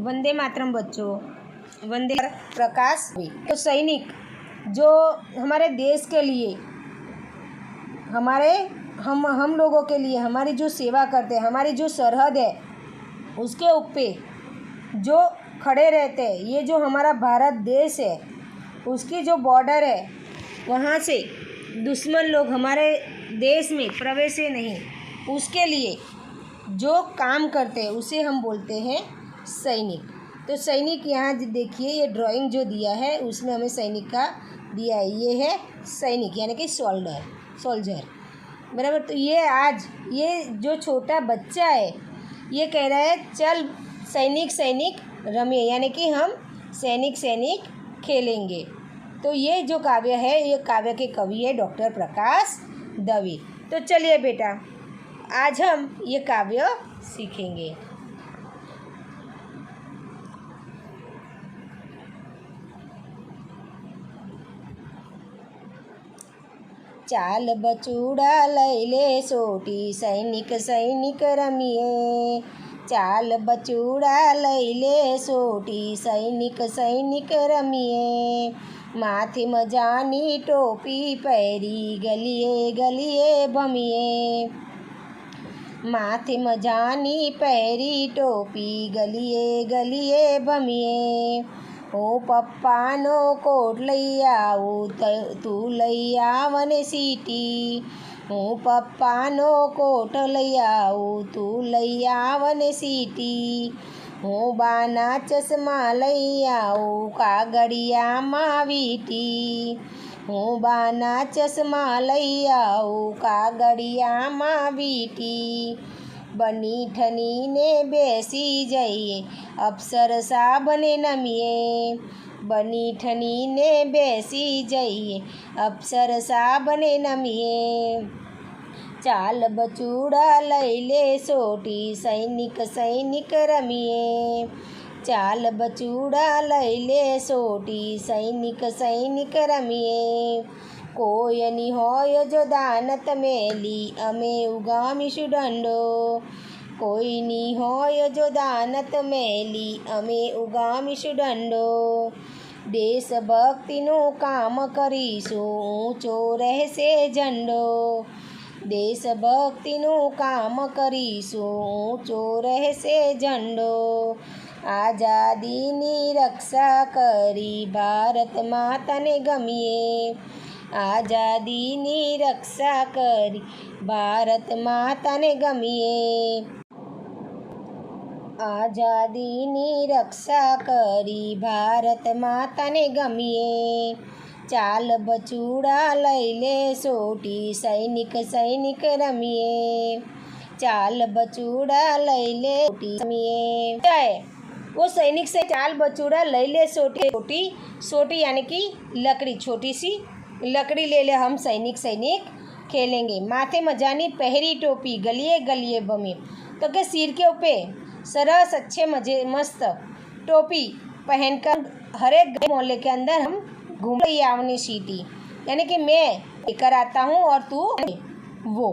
वंदे मातरम बच्चों, वंदे प्रकाश। तो सैनिक जो हमारे देश के लिए, हम लोगों के लिए हमारी जो सेवा करते हैं, हमारी जो सरहद है उसके ऊपर जो खड़े रहते हैं, ये जो हमारा भारत देश है उसकी जो बॉर्डर है वहाँ से दुश्मन लोग हमारे देश में प्रवेश नहीं, उसके लिए जो काम करते हैं उसे हम बोलते हैं सैनिक। तो सैनिक यहाँ देखिए, ये ड्राइंग जो दिया है उसमें हमें सैनिक का दिया है, ये है सैनिक यानी कि सोल्जर बराबर। तो ये आज ये जो छोटा बच्चा है ये कह रहा है चल सैनिक रमिए, यानी कि हम सैनिक खेलेंगे। तो ये जो काव्य है, ये काव्य के कवि है डॉक्टर प्रकाश दवी। तो चलिए बेटा, आज हम ये काव्य सीखेंगे। चाल बचूड़ा लैले सोटी सैनिक रमिए, चाल बचूड़ा लैले सोटी सैनिक रमिए, माथे मजानी टोपी पैरी गलिए भमिए, माथे मजानी पैरी टोपी गलिए भमिए, ओ पप्पा नो कोट लैयाऊ तू लैयावन सीटी, ओ पप्पा नो कोट लैयाऊ तू लैयावन सीटी, ओ बाना चश्मा लैयाऊ कागड़िया मावीटी, ओ बाना चश्मा लैयाऊ कागड़िया मावीटी, बनी ठनी ने बेसी जाइए अफसर सा बने नमिए, बनी ठनी ने बेसी जाइए अफसर सा बने नमिए, चाल बचूड़ा लैले सोटी सैनिक रमिए, चाल बचूड़ा लैले सोटी सैनिक रमिए, कोयनी होय जो दानत मेली अमे उगामिशु डंडो, कोयनी होय जो दानत मेली अमे उगामिशु डंडो, देशभक्ति नो काम करीशु ऊँचो रहसे झंडो, देशभक्ति नो काम करीशु ऊँचो रहसे झंडो, आज़ादी नी रक्षा करी भारत माता ने गमिए, आज़ादी नी रक्षा करी भारत माता ने गमिए, आज़ादी नी रक्षा करी भारत माता ने गमिए, चाल बचूड़ा लैले सोटी सैनिक रमिए, चाल बचूड़ा लैले सोटी रमिए। क्या है वो सैनिक से चाल बचूड़ा लैले सोटी यानी कि लकड़ी, छोटी सी लकड़ी ले ले हम सैनिक खेलेंगे, माथे मजानी पहरी टोपी गलिए बमी। तो क्या सिर के ऊपर सरस अच्छे मस्त टोपी पहनकर हर एक मोहल्ले के अंदर हम घूम आवनी सीटी, यानी कि मैं लेकर आता हूँ और तू वो,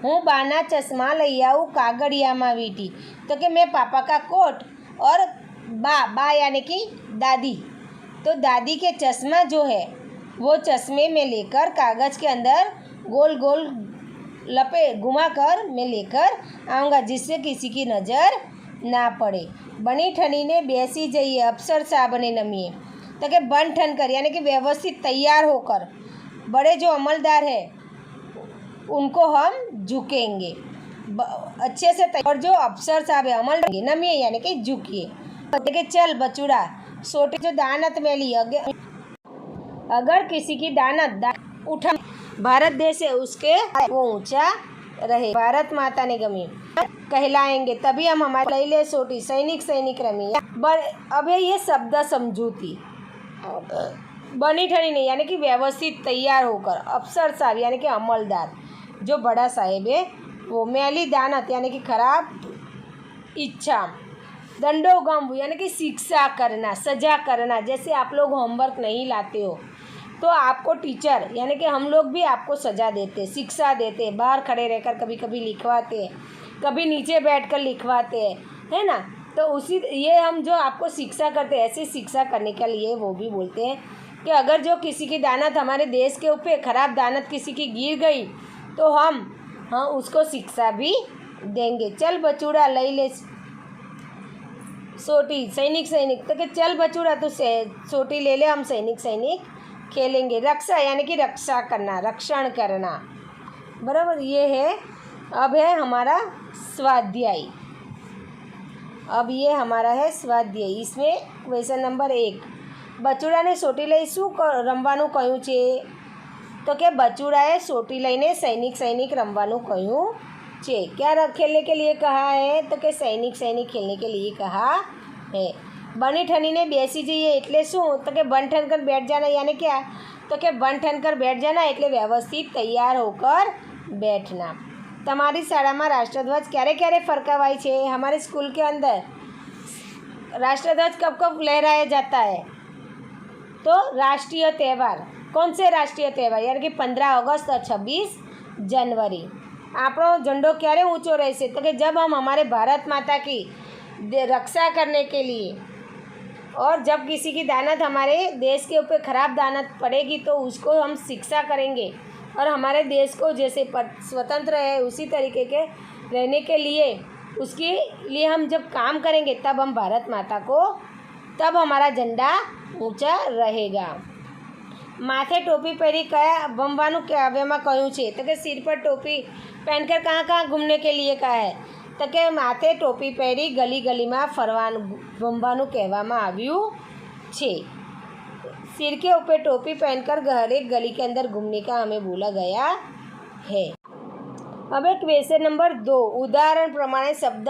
हूँ बाना चश्मा लैयाऊ कागड़िया मावीटी। तो कि मैं पापा का कोट और बा यानी कि दादी, तो दादी के चश्मा जो है वो चश्मे में लेकर कागज़ के अंदर गोल लपे घुमा कर मैं लेकर आऊँगा, जिससे किसी की नज़र ना पड़े। बनी ठनी ने बेसी जाइए अफसर सा बने नमिए। तो कि बन ठन कर यानी कि व्यवस्थित तैयार होकर बड़े जो अमलदार है उनको हम झुकेंगे अच्छे से, और जो अफसर साहब है अमल नमिए यानी कि झुकिए। तो चल बचूड़ा सोटी जो दानत में ली, अगर किसी की दानत उठा भारत देश है उसके वो ऊंचा रहे, भारत माता ने गमी कहलाएंगे, तभी हम हमारे लैले सोटी सैनिक रमी। अब है ये शब्द समझूती, बनी ठनी नहीं यानी कि व्यवस्थित तैयार होकर, अफसर साहब यानी कि अमलदार जो बड़ा साहेब है वो, मैली दानत यानी कि खराब इच्छा, दंडो गम यानी कि शिक्षा करना, सजा करना। जैसे आप लोग होमवर्क नहीं लाते हो तो आपको टीचर यानी कि हम लोग भी आपको सजा देते, शिक्षा देते, बाहर खड़े रहकर कभी लिखवाते, कभी नीचे बैठकर लिखवाते हैं, है ना। तो उसी ये हम जो आपको शिक्षा करते हैं, ऐसी शिक्षा करने के लिए वो भी बोलते हैं कि अगर जो किसी की दानत हमारे देश के ऊपर खराब दानत किसी की गिर गई तो हम उसको शिक्षा भी देंगे। चल बचूड़ा लई ले सोटी, सैनिक सैनिक, तो कि चल बचूड़ा तो सोटी ले ले, हम सैनिक सैनिक खेलेंगे। रक्षा यानी कि रक्षा करना, रक्षण करना, बराबर। ये है। अब है हमारा स्वाध्याय। अब ये हमारा है स्वाध्याय। इसमें क्वेश्चन नंबर 1, બચુડાને સોટી લઈ શું રમવાનું કહ્યું છે? तो क्या बचूड़ाए सोटी लईने सैनिक सैनिक रमवानु कहूँ छे। क्या खेलने के लिए कहा है? तो कि सैनिक सैनिक खेलने के लिए कहा है। बनी ठनीने बेसी जाइए एटले शू? तो कि बन ठन कर बैठ जाना, यानी क्या? तो कि बन ठन कर बैठ जाना एटले व्यवस्थित तैयार होकर बैठना। तमारी शाला में राष्ट्रध्वज क्यारे क्यारे फरकावाय छे? हमारे स्कूल के अंदर राष्ट्रध्वज कब कब लहराया जाता है? तो राष्ट्रीय त्यौहार, कौन से राष्ट्रीय त्यौहार, यानी कि 15 अगस्त और 26 जनवरी। આપણો झंडो क्यारे ऊंचो રહેશે? तो कि जब हम हमारे भारत माता की रक्षा करने के लिए, और जब किसी की दानत हमारे देश के ऊपर खराब दानत पड़ेगी तो उसको हम शिक्षा करेंगे, और हमारे देश को जैसे स्वतंत्र है उसी तरीके के रहने के लिए उसके लिए हम जब काम करेंगे तब हम भारत माता को, तब हमारा झंडा ऊंचा रहेगा। माथे टोपी पहरी कया बमवानु काव्यमा कहूँ छे? तो कि सिर पर टोपी पहनकर कहाँ कहाँ घूमने के लिए कहा है? तो कि माथे टोपी पहरी गली गली में फरवानु बमवानु कहेवामां आव्युं छे। सिर के ऊपर टोपी पहनकर हर एक गली के अंदर घूमने का हमें बोला गया है। अब क्वेश्चन नंबर 2, उदाहरण प्रमाणे शब्द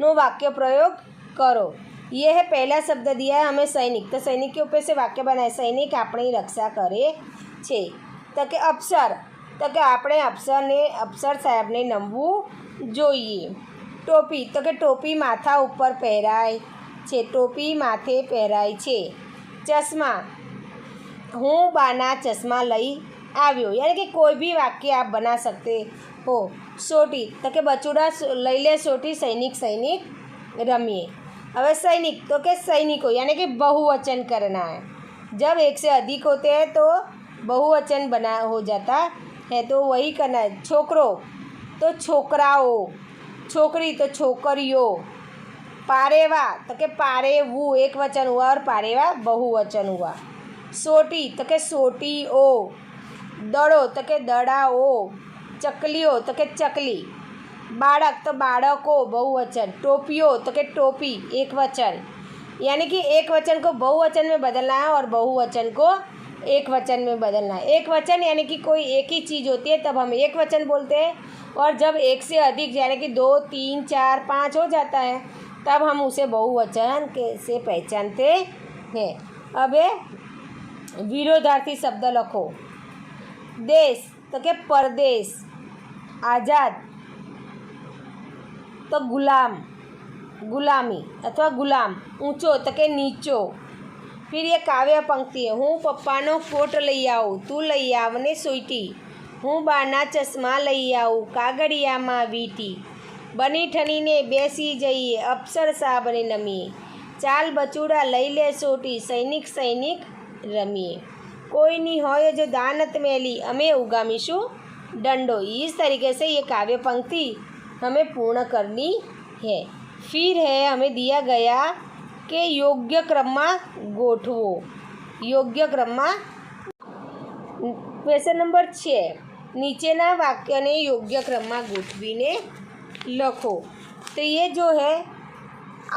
नो वाक्य प्रयोग करो। ये है पहला शब्द दिया है हमें सैनिक, तो सैनिक के ऊपर से वाक्य बनाए। सैनिक अपनी रक्षा करे छे। तो कि अफसर, तो कि આપણે अफसर साहेब ने नमવું જોઈએ। टोपी, तो कि टोपी माथा ऊपर पहराय छे, टोपी माथे पहराय छे। चश्मा, हूँ बाना चश्मा लई આવ્યો, यानी कि कोई भी वाक्य आप बना सकते हो। सोटी, तो कि बचूड़ा लई ले सोटी, सैनिक सैनिक रमिए। अब सैनिक, तो कि सैनिकों, यानी कि बहुवचन करना है। जब एक से अधिक होते हैं तो बहुवचन बना हो जाता है, तो वही करना है। छोकरो, तो छोकराओ, छोकरी तो छोकरियों। पारेवा, तो कि पारेवू एक वचन हुआ और पारेवा बहुवचन हुआ। सोटी, तो कि सोटीओ। दड़ो, तो कि दड़ाओ। चकलियो, तो कि चकली। बाड़क, तो बाड़को बहुवचन। टोपियो, तो कि टोपी एक वचन, यानी कि एक वचन को बहुवचन में बदलना है और बहुवचन को एक वचन में बदलना है। एक वचन यानी कि कोई एक ही चीज़ होती है तब हम एक वचन बोलते हैं, और जब एक से अधिक यानी कि 2, 3, 4, 5 हो जाता है तब हम उसे बहुवचन के से पहचानते हैं। अब विरोधार्थी शब्द लखो। देश, तो कि परदेश। आज़ाद, तो गुलाम, गुलामी अथवा गुलाम। ऊंचो, तो कि नीचो। फिर ये काव्य पंक्ति है। हूँ पप्पानो कोट लई आऊँ, तू लई आवने सोईटी। हूँ बाना चश्मा लई आऊँ, कागड़ियामां वीटी। बनी ठनीने बेसी जईए, अफसर साहबने नमीए। चाल बचूड़ा लई ले सोटी, सैनिक सैनिक रमीए। कोई नहीं होय जो दानत मेली, अमे उगामीशु डंडो। इस तरीके से ये काव्य पंक्ति हमें पूर्ण करनी है। फिर है हमें दिया गया कि योग्य क्रम में गोठवो। योग्य क्रम में क्वेश्चन नंबर 6, नीचेना वाक्य ने योग्य क्रम में गोठवीने लखो। तो ये जो है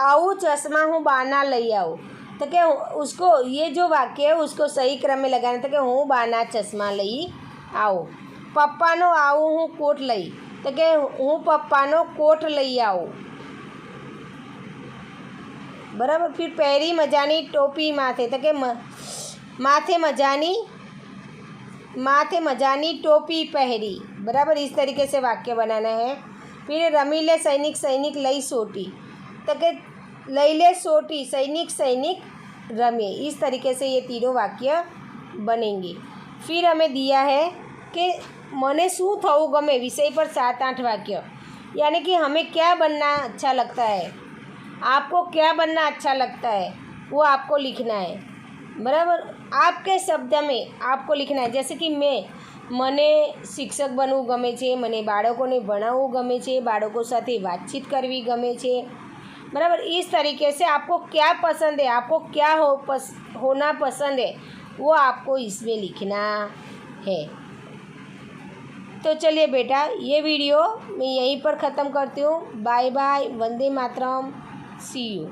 आऊ चश्मा हूँ बाना लई आऊँ, तो क्या उसको ये जो वाक्य है उसको सही क्रम में लगाना था कि हूँ बाना चश्मा लई आऊँ। पप्पानो आऊँ हूँ कोट लई, तो कि हूँ पप्पानो कोट लई आऊँ, बराबर। फिर पहरी मजानी टोपी माथे, तो कि माथे मजानी टोपी पहरी, बराबर। इस तरीके से वाक्य बनाना है। फिर रमीले सैनिक सैनिक लई सोटी, तो कि लई ले सोटी सैनिक सैनिक रमे। इस तरीके से ये तीनों वाक्य बनेंगे। फिर हमें दिया है कि मने शू थवुं गमे विषय पर 7-8 वाक्य, यानी कि हमें क्या बनना अच्छा लगता है। आपको क्या बनना अच्छा लगता है वो आपको लिखना है, बराबर। आपके शब्द में आपको लिखना है। जैसे कि મને શિક્ષક બનવું ગમે છે, મને બાળકોને ભણાવવું ગમે છે, બાળકો સાથે વાતચીત કરવી ગમે છે, बराबर। इस तरीके से आपको क्या पसंद है, आपको क्या होना पसंद है वो आपको इसमें लिखना है। तो चलिए बेटा, ये वीडियो मैं यहीं पर ख़त्म करती हूँ। बाय बाय, वंदे मातरम, सी यू।